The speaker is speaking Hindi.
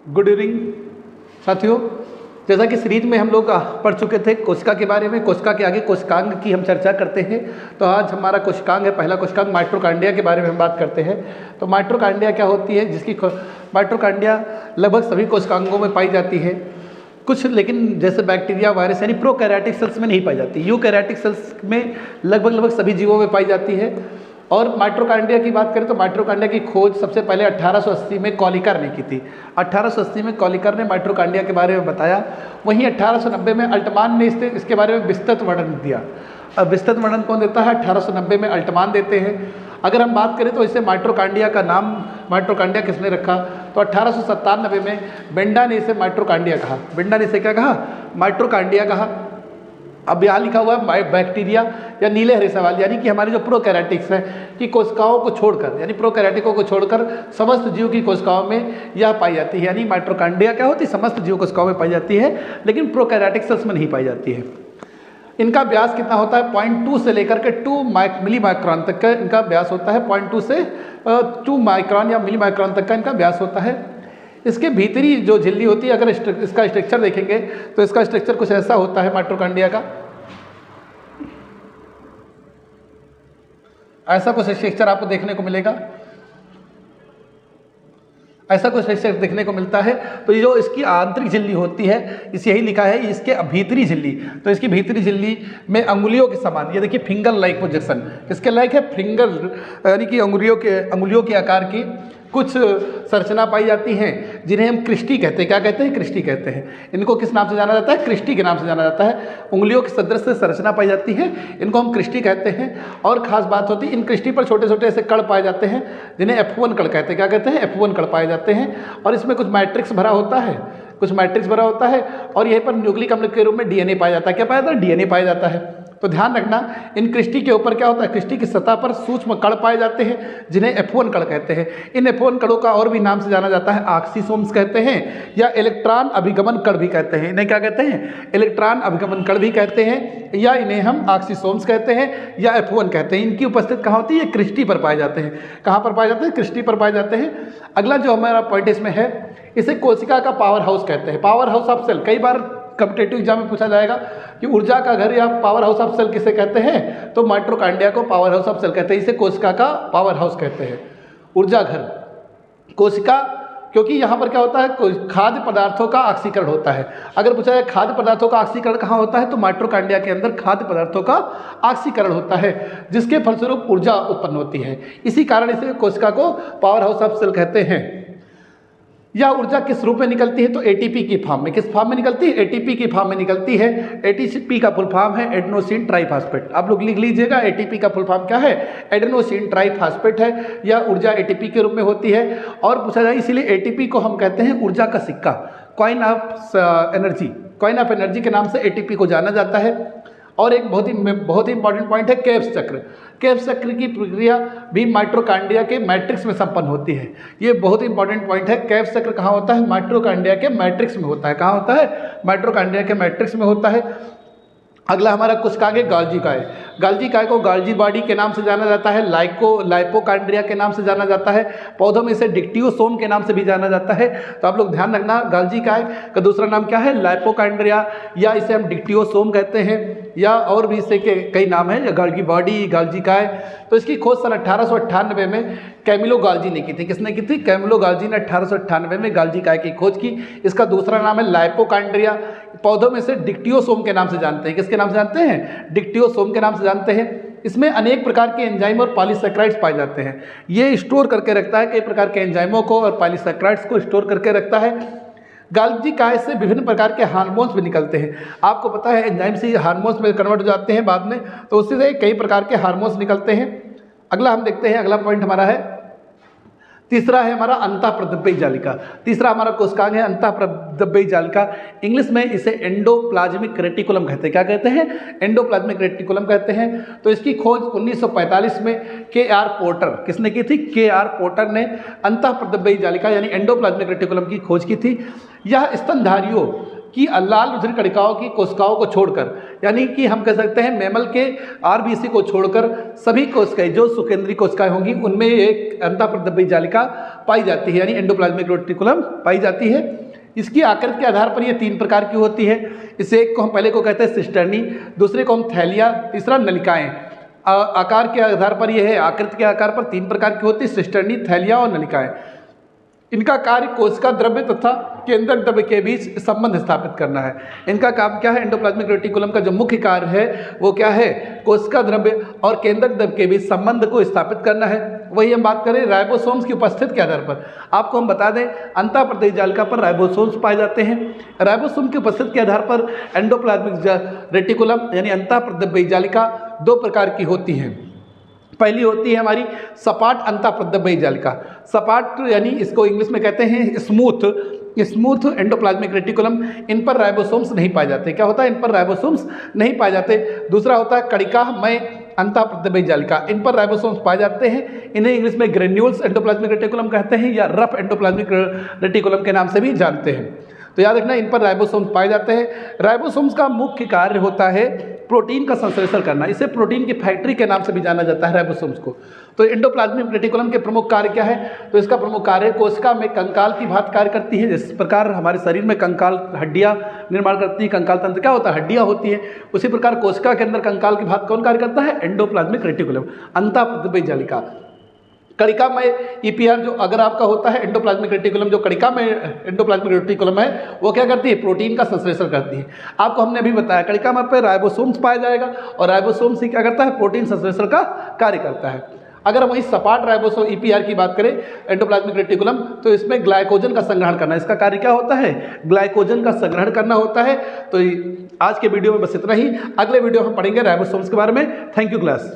गुड इवनिंग साथियों। जैसा कि सीरीज में हम लोग पढ़ चुके थे कोशिका के बारे में, कोशिका के आगे कोशिकांग की हम चर्चा करते हैं। तो आज हमारा कोशिकांग है, पहला कोशिकांग माइटोकॉन्ड्रिया के बारे में हम बात करते हैं। तो माइटोकॉन्ड्रिया क्या होती है, जिसकी माइटोकॉन्ड्रिया लगभग सभी कोशिकांगों में पाई जाती है, कुछ लेकिन जैसे बैक्टीरिया, वायरस यानी प्रोकैरियोटिक सेल्स में नहीं पाई जाती। यूकैरियोटिक सेल्स में लगभग सभी जीवों में पाई जाती है। और माइटोकॉन्ड्रिया की बात करें तो माइटोकॉन्ड्रिया की खोज सबसे पहले 1880 में कॉलिकर ने की थी। 1880 में कॉलिकर ने माइटोकॉन्ड्रिया के बारे में बताया। वहीं 1890 में अल्टमान ने इसके बारे में विस्तृत वर्णन दिया। अब विस्तृत वर्णन कौन देता है? 1890 में अल्टमान देते हैं। अगर हम बात करें तो इसे माइटोकॉन्ड्रिया का नाम माइटोकॉन्ड्रिया किसने रखा? तो 1897 में बेंडा ने इसे माइटोकॉन्ड्रिया कहा। बेंडा ने इसे क्या कहा? माइटोकॉन्ड्रिया कहा। अब यहाँ लिखा हुआ है बैक्टीरिया या नीले हरे सवाल, यानी कि हमारे जो प्रोकैरियोटिक्स है कि कोशिकाओं को छोड़कर, यानी प्रोकैरियोटिकों को छोड़कर समस्त जीव की कोशिकाओं में यह पाई जाती है। यानी माइटोकॉन्ड्रिया क्या होती है? समस्त जीव कोशिकाओं में पाई जाती है, लेकिन प्रोकैरियोटिक सेल्स में नहीं पाई जाती है। इनका व्यास कितना होता है? 0.2 से लेकर के 2 मिली माइक्रोन तक का इनका व्यास होता है। 0.2 से 2 माइक्रोन या मिली माइक्रोन तक का इनका व्यास होता है। इसके भीतरी जो झिल्ली होती है, अगर इसका स्ट्रक्चर देखेंगे तो इसका स्ट्रक्चर कुछ ऐसा होता है माइटोकॉन्ड्रिया का। ऐसा कुछ स्ट्रक्चर आपको देखने को मिलेगा, ऐसा कुछ स्ट्रक्चर देखने को मिलता है। तो ये जो इसकी आंतरिक झिल्ली होती है, इस यही लिखा है इसके भीतरी झिल्ली। तो इसकी भीतरी झिल्ली में अंगुलियों के समान, ये देखिए फिंगर लाइक प्रोजेक्शन, किसके लाइक है? फिंगर, यानी कि अंगुलियों के आकार की कुछ संरचना पाई जाती हैं, जिन्हें हम क्रिस्टी कहते हैं। क्या कहते हैं? क्रिस्टी कहते हैं। इनको किस नाम से जाना जाता है? क्रिस्टी के नाम से जाना जाता है। उंगलियों के सदृश से संरचना पाई जाती है, इनको हम क्रिस्टी कहते हैं। और खास बात होती है, इन क्रिस्टी पर छोटे छोटे ऐसे कण पाए जाते हैं, जिन्हें F1 कण कहते हैं। क्या कहते हैं? F1 कण पाए जाते हैं। और इसमें कुछ मैट्रिक्स भरा होता है, और यहीं पर न्यूक्लिक अम्ल के रूप में DNA पाया जाता है। क्या पाया जाता है? DNA पाया जाता है। तो ध्यान रखना, इन क्रिस्टी के ऊपर क्या होता है? क्रिस्टी की सतह पर सूक्ष्म कण पाए जाते हैं, जिन्हें F1 कण कहते हैं। इन F1 कणों का और भी नाम से जाना जाता है, ऑक्सीसोम्स कहते हैं, या इलेक्ट्रॉन अभिगमन कण भी कहते हैं। इन्हें क्या कहते हैं? इलेक्ट्रॉन अभिगमन कण भी कहते हैं, या इन्हें हम ऑक्सीसोम्स कहते हैं, या F1 कहते हैं। इनकी उपस्थिति कहाँ होती है? क्रिस्टी पर पाए जाते हैं। कहाँ पर पाए जाते हैं? क्रिस्टी पर पाए जाते हैं। अगला जो हमारा पॉइंट इसमें है, इसे कोशिका का पावर हाउस कहते हैं। पावर हाउस ऑफ सेल, कई बार कॉम्पिटिटिव एग्जाम में पूछा जाएगा कि ऊर्जा का घर या पावर हाउस ऑफ सेल किसे कहते हैं? तो माइटोकॉन्ड्रिया को पावर हाउस ऑफ सेल कहते हैं। इसे कोशिका का पावर हाउस कहते हैं, ऊर्जा घर कोशिका। क्योंकि यहाँ पर क्या होता है? खाद्य पदार्थों का ऑक्सीकरण होता है। अगर पूछा जाए खाद्य पदार्थों का ऑक्सीकरण कहाँ होता है, तो माइटोकॉन्ड्रिया के अंदर खाद्य पदार्थों का ऑक्सीकरण होता है, जिसके फलस्वरूप ऊर्जा उत्पन्न होती है। इसी कारण इसे कोशिका को पावर हाउस ऑफ सेल कहते हैं। यह ऊर्जा किस रूप में निकलती है? तो एटीपी की फॉर्म में। किस फॉर्म में निकलती है? एटीपी की फॉर्म में निकलती है। एटीपी का फुल फॉर्म है एडेनोसिन ट्राइफॉस्फेट। आप लोग लिख लीजिएगा, एटीपी का फुल फॉर्म क्या है? एडेनोसिन ट्राइफॉस्फेट है। यह ऊर्जा एटीपी के रूप में होती है। और पूछा जाए, इसीलिए एटीपी को हम कहते हैं ऊर्जा का सिक्का, coin of energy. Coin of energy के नाम से एटीपी को जाना जाता है। और एक बहुत ही इंपॉर्टेंट पॉइंट है क्रेब्स चक्र। क्रेब्स चक्र की प्रक्रिया भी माइटोकॉन्ड्रिया के मैट्रिक्स में संपन्न होती है। ये बहुत ही इंपॉर्टेंट पॉइंट है। क्रेब्स चक्र कहाँ होता है? माइटोकॉन्ड्रिया के मैट्रिक्स में होता है। कहाँ होता है? माइटोकॉन्ड्रिया के मैट्रिक्स में होता है। अगला हमारा कोशिकांग है गाल्जी काय। गाल्जी काय को गाल्जी बॉडी के नाम से जाना जाता है, लाइपोकॉन्ड्रिया के नाम से जाना जाता है। पौधों में इसे डिक्टियोसोम के नाम से भी जाना जाता है। तो आप लोग ध्यान रखना, गाल्जी काय का दूसरा नाम क्या है? लाइपोकॉन्ड्रिया, या इसे हम डिक्टियोसोम कहते हैं, या और भी इससे के कई नाम हैं, गाल्जी बॉडी, गाल्जी काय। तो इसकी खोज सन 1898 में कैमिलो गाल्जी ने की थी। किसने की थी? कैमिलो गाल्जी ने 1898 में गाल्जी काय की खोज की। इसका दूसरा नाम है लाइपोकॉन्ड्रिया। पौधों में से डिक्टियोसोम के नाम से जानते हैं। किसके नाम से जानते हैं? डिक्टियोसोम के नाम से जानते हैं। इसमें अनेक प्रकार के एंजाइम और पॉलीसैकेराइड्स पाए जाते हैं। ये स्टोर करके रखता है, कई प्रकार के एंजाइमों को और पॉलीसैकेराइड्स को स्टोर करके रखता है। गाल्जी काय से विभिन्न प्रकार के हार्मोन्स भी निकलते हैं। आपको पता है एंजाइम से हार्मोन्स में कन्वर्ट हो जाते हैं बाद में, तो उससे से कई प्रकार के हार्मोन्स निकलते हैं। अगला हम देखते हैं, अगला पॉइंट हमारा है, तीसरा है हमारा अंतःप्रद्रव्य जालिका। तीसरा हमारा कोशिकांग है अंतःप्रद्रव्य जालिका। इंग्लिश में इसे एंडोप्लाज्मिक रेटिकुलम कहते हैं। क्या कहते हैं? एंडोप्लाज्मिक रेटिकुलम कहते हैं। तो इसकी खोज 1945 में K.R. पोर्टर, किसने की थी? K.R. पोर्टर ने अंतःप्रद्रव्य जालिका यानी एंडोप्लाज्मिक रेटिकुलम की खोज की थी। यह स्तनधारियों कि लाल रुधिर कणिकाओं की कोशिकाओं को छोड़कर, यानी कि हम कह सकते हैं मैमल के आरबीसी को छोड़कर सभी कोशिकाएं जो सुकेंद्रीय कोशिकाएं होंगी उनमें एक अंतःप्रद्रव्य जालिका पाई जाती है, यानी एंडोप्लाज्मिक रेटिकुलम पाई जाती है। इसकी आकृति के आधार पर ये 3 प्रकार की होती है। इसे एक को हम पहले को कहते हैं सिस्टर्नी, दूसरे को हम थैलिया, तीसरा नलिकाएं। आकार के आधार पर यह है, आकृति के आकार पर 3 प्रकार की होती है, सिस्टर्नी, थैलिया और नलिकाएं। इनका कार्य कोशिका द्रव्य तथा केंद्रक द्रव्य के बीच संबंध स्थापित करना है। इनका काम क्या है? एंडोप्लाज्मिक रेटिकुलम का जो मुख्य कार्य है वो क्या है? कोशिका द्रव्य और केंद्रक द्रव्य के बीच संबंध को स्थापित करना है। वही हम बात करें राइबोसोम्स की उपस्थिति के आधार पर, आपको हम बता दें अंतःप्रद्रव्य जालिका पर राइबोसोम्स पाए जाते हैं। राइबोसोम की उपस्थिति के आधार पर एंडोप्लाज्मिक रेटिकुलम यानी अंतःप्रद्रव्य जालिका 2 प्रकार की होती है। पहली होती है हमारी सपाट अंतःप्रद्रव्य जालिका। सपाट यानी इसको इंग्लिश में कहते हैं स्मूथ एंडोप्लाज्मिक रेटिकुलम। इन पर राइबोसोम्स नहीं पाए जाते। क्या होता है? इन पर राइबोसोम्स नहीं पाए जाते। दूसरा होता है कणिकामय अंतःप्रद्रव्य जालिका। इन पर राइबोसोम्स पाए जाते हैं। इन्हें इंग्लिश में ग्रेन्यूल्स एंडोप्लाज्मिक रेटिकुलम कहते हैं या रफ एंडोप्लाज्मिक रेटिकुलम के नाम से भी जानते हैं। तो याद रखना, इन पर राइबोसोम्स पाए जाते हैं। राइबोसोम्स का मुख्य कार्य होता है प्रोटीन का संश्लेषण करना। इसे प्रोटीन की फैक्ट्री के नाम से भी जाना जाता है राइबोसोम्स को। तो एंडोप्लाज्मिक रेटिकुलम के प्रमुख कार्य क्या है? तो इसका प्रमुख कार्य कोशिका में कंकाल की भांति कार्य करती है। जिस प्रकार हमारे शरीर में कंकाल हड्डियां निर्माण करती है, कंकाल तंत्र क्या होता है? हड्डियां होती है। उसी प्रकार कोशिका के अंदर कंकाल की भांति कौन कार्य करता है? एंडोप्लाज्मिक रेटिकुलम, अंतःप्रद्रव्य जालिका। कणिकामय ईपीआर जो अगर आपका होता है एंडोप्लाज्मिक रेटिकुलम, जो कणिकामय एंडोप्लाज्मिक रेटिकुलम है वो क्या करती है? प्रोटीन का संश्लेषण करती है। आपको हमने अभी बताया कणिकामय पर राइबोसोम्स पाया जाएगा और राइबोसोम्स ही क्या करता है? प्रोटीन संश्लेषण का कार्य करता है। अगर वही सपाट राइबोसोम ईपीआर की बात करें एंडोप्लाज्मिक रेटिकुलम, तो इसमें ग्लाइकोजन का संग्रहण करना, इसका कार्य क्या होता है? ग्लाइकोजन का संग्रहण करना होता है। तो आज के वीडियो में बस इतना ही। अगले वीडियो में पढ़ेंगे राइबोसोम्स के बारे में। Thank you class.